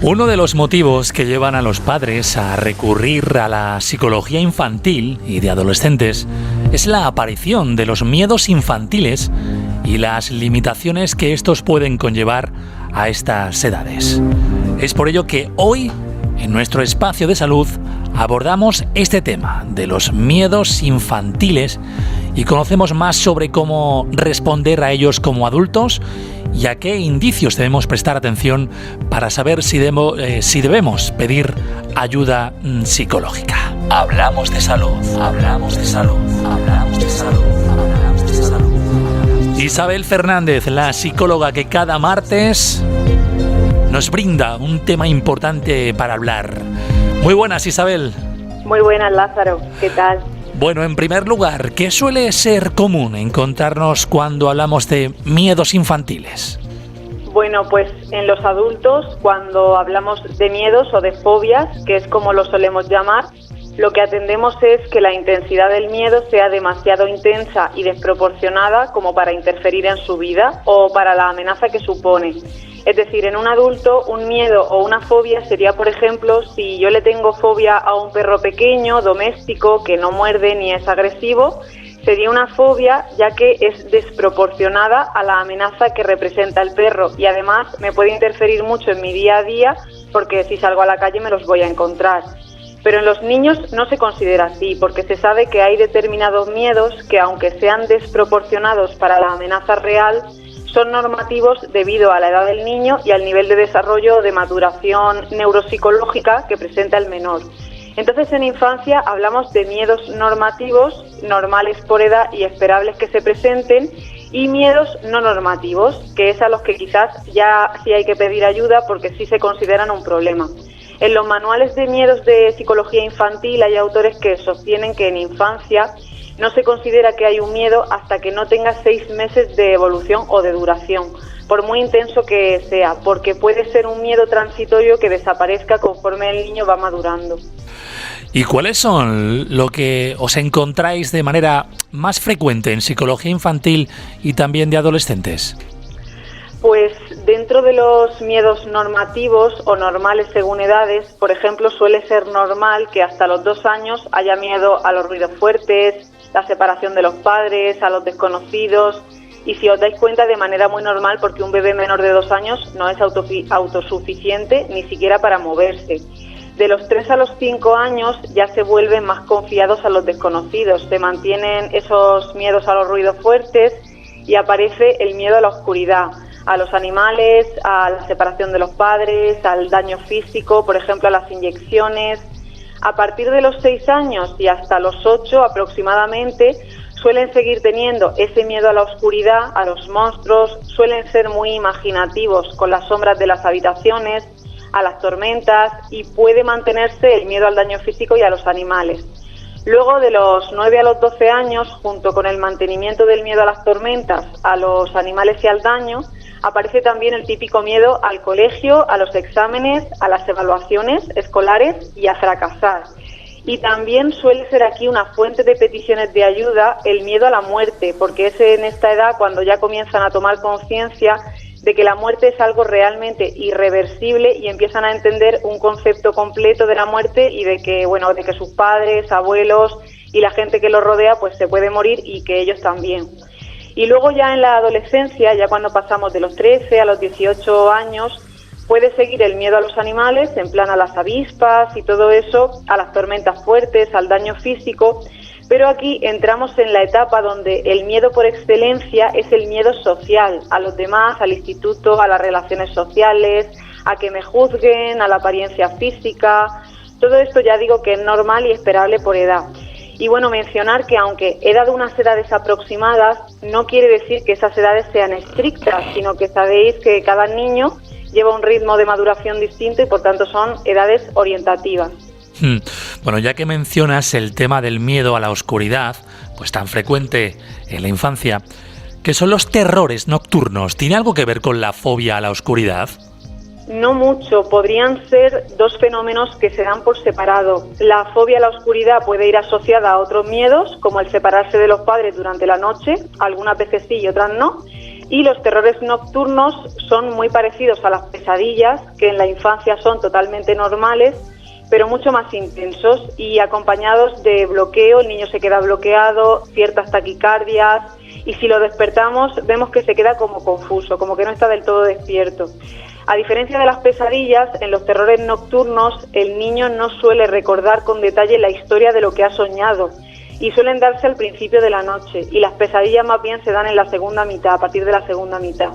Uno de los motivos que llevan a los padres a recurrir a la psicología infantil y de adolescentes es la aparición de los miedos infantiles y las limitaciones que estos pueden conllevar a estas edades. Es por ello que hoy, en nuestro espacio de salud, abordamos este tema de los miedos infantiles y conocemos más sobre cómo responder a ellos como adultos y a qué indicios debemos prestar atención para saber si debemos pedir ayuda psicológica. Hablamos de salud, hablamos de salud, hablamos de salud, hablamos de salud. Isabel Fernández, la psicóloga que cada martes nos brinda un tema importante para hablar. Muy buenas, Isabel. Muy buenas, Lázaro. ¿Qué tal? Bueno, en primer lugar, ¿qué suele ser común encontrarnos cuando hablamos de miedos infantiles? Bueno, pues en los adultos, cuando hablamos de miedos o de fobias, que es como lo solemos llamar, lo que atendemos es que la intensidad del miedo sea demasiado intensa y desproporcionada como para interferir en su vida o para la amenaza que supone. Es decir, en un adulto, un miedo o una fobia sería, por ejemplo, si yo le tengo fobia a un perro pequeño, doméstico, que no muerde ni es agresivo, sería una fobia ya que es desproporcionada a la amenaza que representa el perro y además me puede interferir mucho en mi día a día porque si salgo a la calle me los voy a encontrar. Pero en los niños no se considera así porque se sabe que hay determinados miedos que, aunque sean desproporcionados para la amenaza real, son normativos debido a la edad del niño y al nivel de desarrollo de maduración neuropsicológica que presenta el menor. Entonces, en infancia hablamos de miedos normativos, normales por edad y esperables que se presenten, y miedos no normativos, que es a los que quizás ya sí hay que pedir ayuda porque sí se consideran un problema. En los manuales de miedos de psicología infantil hay autores que sostienen que en infancia no se considera que hay un miedo hasta que no tenga 6 meses de evolución o de duración, por muy intenso que sea, porque puede ser un miedo transitorio que desaparezca conforme el niño va madurando. ¿Y cuáles son lo que os encontráis de manera más frecuente en psicología infantil y también de adolescentes? Pues dentro de los miedos normativos o normales según edades, por ejemplo, suele ser normal que hasta los 2 años haya miedo a los ruidos fuertes, la separación de los padres, a los desconocidos, y si os dais cuenta de manera muy normal porque un bebé menor de 2 años no es autosuficiente ni siquiera para moverse. De los 3 a los 5 años ya se vuelven más confiados a los desconocidos, se mantienen esos miedos a los ruidos fuertes y aparece el miedo a la oscuridad, a los animales, a la separación de los padres, al daño físico, por ejemplo a las inyecciones. A partir de los 6 años y hasta los 8 aproximadamente suelen seguir teniendo ese miedo a la oscuridad, a los monstruos, suelen ser muy imaginativos con las sombras de las habitaciones, a las tormentas y puede mantenerse el miedo al daño físico y a los animales. Luego de los 9 a los 12 años, junto con el mantenimiento del miedo a las tormentas, a los animales y al daño, aparece también el típico miedo al colegio, a los exámenes, a las evaluaciones escolares y a fracasar. Y también suele ser aquí una fuente de peticiones de ayuda el miedo a la muerte, porque es en esta edad cuando ya comienzan a tomar conciencia de que la muerte es algo realmente irreversible y empiezan a entender un concepto completo de la muerte y de que, bueno, de que sus padres, abuelos y la gente que los rodea pues se puede morir y que ellos también. Y luego ya en la adolescencia, ya cuando pasamos de los 13 a los 18 años, puede seguir el miedo a los animales, en plan a las avispas y todo eso, a las tormentas fuertes, al daño físico, pero aquí entramos en la etapa donde el miedo por excelencia es el miedo social, a los demás, al instituto, a las relaciones sociales, a que me juzguen, a la apariencia física. Todo esto ya digo que es normal y esperable por edad. Y bueno, mencionar que aunque he dado unas edades aproximadas, no quiere decir que esas edades sean estrictas, sino que sabéis que cada niño lleva un ritmo de maduración distinto y por tanto son edades orientativas. Bueno, ya que mencionas el tema del miedo a la oscuridad, pues tan frecuente en la infancia, ¿qué son los terrores nocturnos? ¿Tiene algo que ver con la fobia a la oscuridad? No mucho, podrían ser 2 fenómenos que se dan por separado. La fobia a la oscuridad puede ir asociada a otros miedos, como el separarse de los padres durante la noche, algunas veces sí y otras no. Y los terrores nocturnos son muy parecidos a las pesadillas, que en la infancia son totalmente normales, pero mucho más intensos y acompañados de bloqueo. El niño se queda bloqueado, ciertas taquicardias, y si lo despertamos vemos que se queda como confuso, como que no está del todo despierto. A diferencia de las pesadillas, en los terrores nocturnos el niño no suele recordar con detalle la historia de lo que ha soñado y suelen darse al principio de la noche, y las pesadillas más bien se dan en la segunda mitad, a partir de la segunda mitad.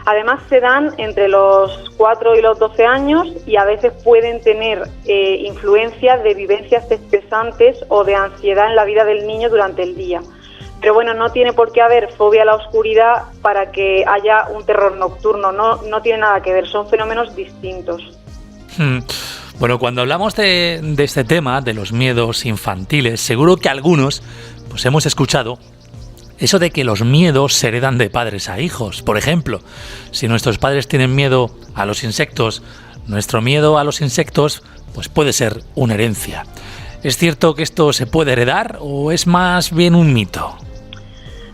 Además se dan entre los 4 y los 12 años y a veces pueden tener influencia de vivencias estresantes o de ansiedad en la vida del niño durante el día. Pero bueno, no tiene por qué haber fobia a la oscuridad para que haya un terror nocturno, no tiene nada que ver, son fenómenos distintos. Bueno, cuando hablamos de este tema, de los miedos infantiles, seguro que algunos pues hemos escuchado eso de que los miedos se heredan de padres a hijos. Por ejemplo, si nuestros padres tienen miedo a los insectos, nuestro miedo a los insectos pues puede ser una herencia. ¿Es cierto que esto se puede heredar o es más bien un mito?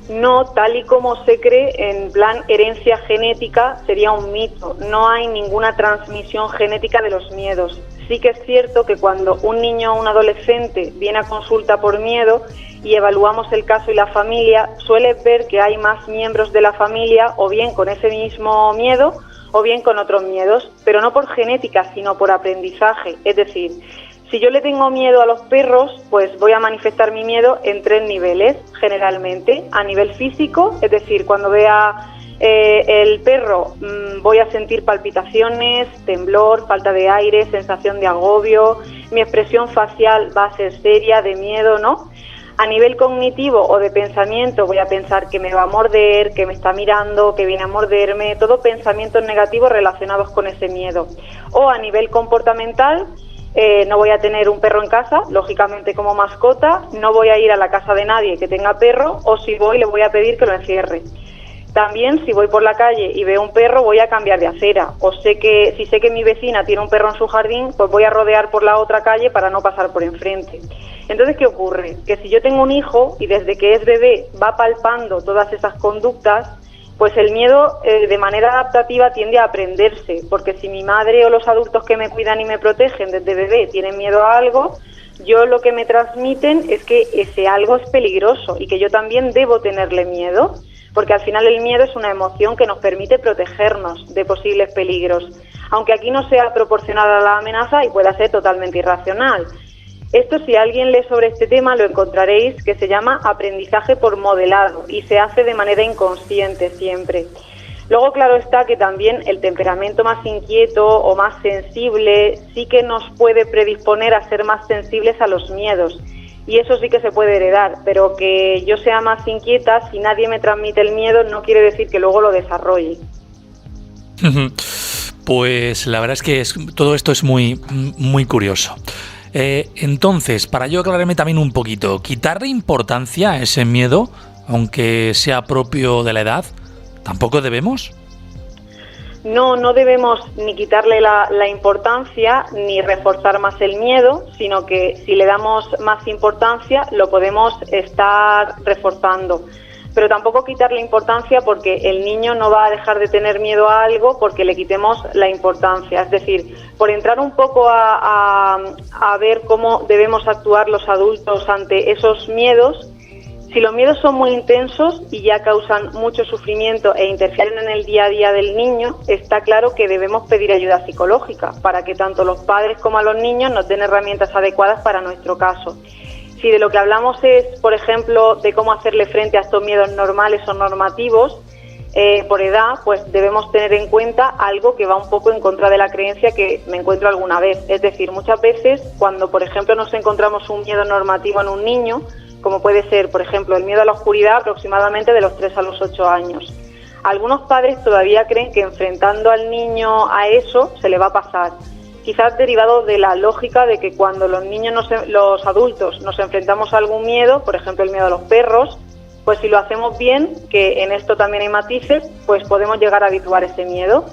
No, tal y como se cree, en plan herencia genética sería un mito. No hay ninguna transmisión genética de los miedos. Sí que es cierto que cuando un niño o un adolescente viene a consulta por miedo y evaluamos el caso y la familia, suele ver que hay más miembros de la familia o bien con ese mismo miedo o bien con otros miedos, pero no por genética, sino por aprendizaje. Es decir, si yo le tengo miedo a los perros, pues voy a manifestar mi miedo en 3 niveles, generalmente. A nivel físico, es decir, cuando vea el perro voy a sentir palpitaciones, temblor, falta de aire, sensación de agobio. Mi expresión facial va a ser seria, de miedo, ¿no? A nivel cognitivo o de pensamiento voy a pensar que me va a morder, que me está mirando, que viene a morderme, todo pensamientos negativos relacionados con ese miedo. O a nivel comportamental, no voy a tener un perro en casa, lógicamente como mascota, no voy a ir a la casa de nadie que tenga perro, o si voy le voy a pedir que lo encierre. También si voy por la calle y veo un perro voy a cambiar de acera, o si sé que mi vecina tiene un perro en su jardín, pues voy a rodear por la otra calle para no pasar por enfrente. Entonces, ¿qué ocurre? Que si yo tengo un hijo y desde que es bebé va palpando todas esas conductas, pues el miedo de manera adaptativa tiende a aprenderse, porque si mi madre o los adultos que me cuidan y me protegen desde bebé tienen miedo a algo, yo lo que me transmiten es que ese algo es peligroso y que yo también debo tenerle miedo, porque al final el miedo es una emoción que nos permite protegernos de posibles peligros, aunque aquí no sea proporcional a la amenaza y pueda ser totalmente irracional. Esto, si alguien lee sobre este tema, lo encontraréis, que se llama aprendizaje por modelado y se hace de manera inconsciente siempre. Luego, claro está que también el temperamento más inquieto o más sensible sí que nos puede predisponer a ser más sensibles a los miedos, y eso sí que se puede heredar, pero que yo sea más inquieta, si nadie me transmite el miedo, no quiere decir que luego lo desarrolle. Pues la verdad es que todo esto es muy, muy curioso. Entonces, para yo aclararme también un poquito, ¿quitarle importancia a ese miedo, aunque sea propio de la edad, tampoco debemos? No debemos ni quitarle la importancia ni reforzar más el miedo, sino que si le damos más importancia lo podemos estar reforzando. Pero tampoco quitarle importancia, porque el niño no va a dejar de tener miedo a algo porque le quitemos la importancia. Es decir, por entrar un poco a ver cómo debemos actuar los adultos ante esos miedos, si los miedos son muy intensos y ya causan mucho sufrimiento e interfieren en el día a día del niño, está claro que debemos pedir ayuda psicológica para que tanto los padres como a los niños nos den herramientas adecuadas para nuestro caso. Si de lo que hablamos es, por ejemplo, de cómo hacerle frente a estos miedos normales o normativos, por edad, pues debemos tener en cuenta algo que va un poco en contra de la creencia que me encuentro alguna vez. Es decir, muchas veces cuando, por ejemplo, nos encontramos un miedo normativo en un niño, como puede ser, por ejemplo, el miedo a la oscuridad, aproximadamente de los 3 a los 8 años. Algunos padres todavía creen que enfrentando al niño a eso se le va a pasar. Quizás derivado de la lógica de que cuando los adultos nos enfrentamos a algún miedo, por ejemplo el miedo a los perros, pues si lo hacemos bien, que en esto también hay matices, pues podemos llegar a habituar ese miedo.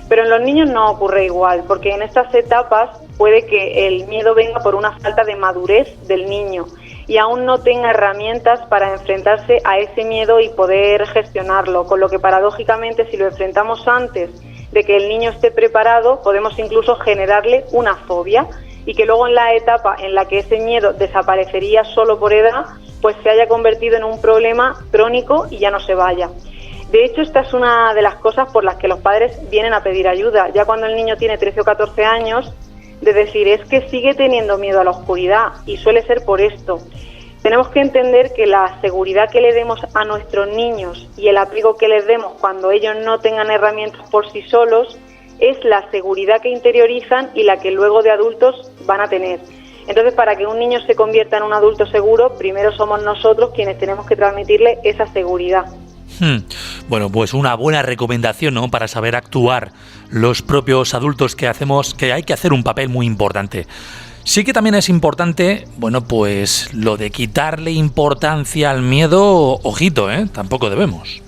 Pero en los niños no ocurre igual, porque en estas etapas puede que el miedo venga por una falta de madurez del niño. y aún no tenga herramientas para enfrentarse a ese miedo y poder gestionarlo, con lo que paradójicamente si lo enfrentamos antes de que el niño esté preparado, podemos incluso generarle una fobia y que luego en la etapa en la que ese miedo desaparecería solo por edad, pues se haya convertido en un problema crónico y ya no se vaya. De hecho, esta es una de las cosas por las que los padres vienen a pedir ayuda, ya cuando el niño tiene 13 o 14 años, de decir, es que sigue teniendo miedo a la oscuridad y suele ser por esto. Tenemos que entender que la seguridad que le demos a nuestros niños y el apego que les demos cuando ellos no tengan herramientas por sí solos es la seguridad que interiorizan y la que luego de adultos van a tener. Entonces, para que un niño se convierta en un adulto seguro, primero somos nosotros quienes tenemos que transmitirle esa seguridad. Bueno, pues una buena recomendación, ¿no?, para saber actuar los propios adultos, que hay que hacer un papel muy importante. Sí que también es importante, bueno, pues lo de quitarle importancia al miedo, ojito, tampoco debemos.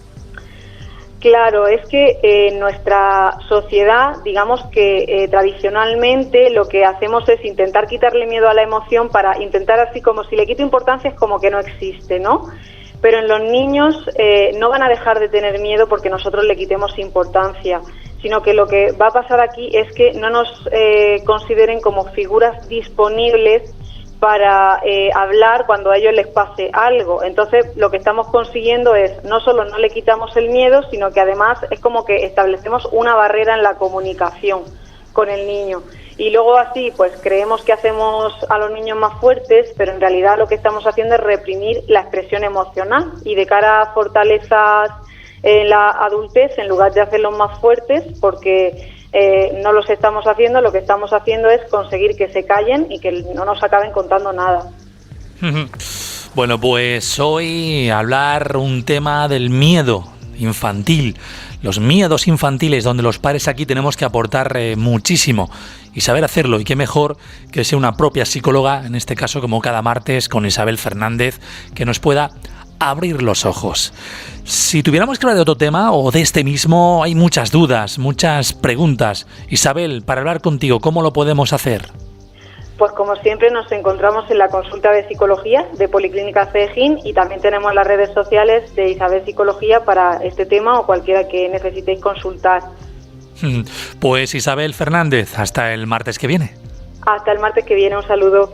Claro, es que en nuestra sociedad, digamos que tradicionalmente lo que hacemos es intentar quitarle miedo a la emoción para intentar, así como si le quito importancia es como que no existe, ¿no? Pero en los niños no van a dejar de tener miedo porque nosotros le quitemos importancia, sino que lo que va a pasar aquí es que no nos consideren como figuras disponibles para hablar cuando a ellos les pase algo. Entonces, lo que estamos consiguiendo es, no solo no le quitamos el miedo, sino que además es como que establecemos una barrera en la comunicación con el niño. Y luego así, pues creemos que hacemos a los niños más fuertes, pero en realidad lo que estamos haciendo es reprimir la expresión emocional y de cara a fortalezas en la adultez, en lugar de hacerlos más fuertes, porque no los estamos haciendo, lo que estamos haciendo es conseguir que se callen y que no nos acaben contando nada. Bueno, pues hoy hablar un tema del miedo infantil, los miedos infantiles, donde los padres aquí tenemos que aportar muchísimo y saber hacerlo, y qué mejor que sea una propia psicóloga, en este caso como cada martes con Isabel Fernández, que nos pueda abrir los ojos. Si tuviéramos que hablar de otro tema o de este mismo, hay muchas dudas, muchas preguntas. Isabel, para hablar contigo, ¿cómo lo podemos hacer? Pues como siempre nos encontramos en la consulta de psicología de Policlínica Cejín y también tenemos las redes sociales de Isabel Psicología para este tema o cualquiera que necesitéis consultar. Pues Isabel Fernández, hasta el martes que viene. Hasta el martes que viene, un saludo.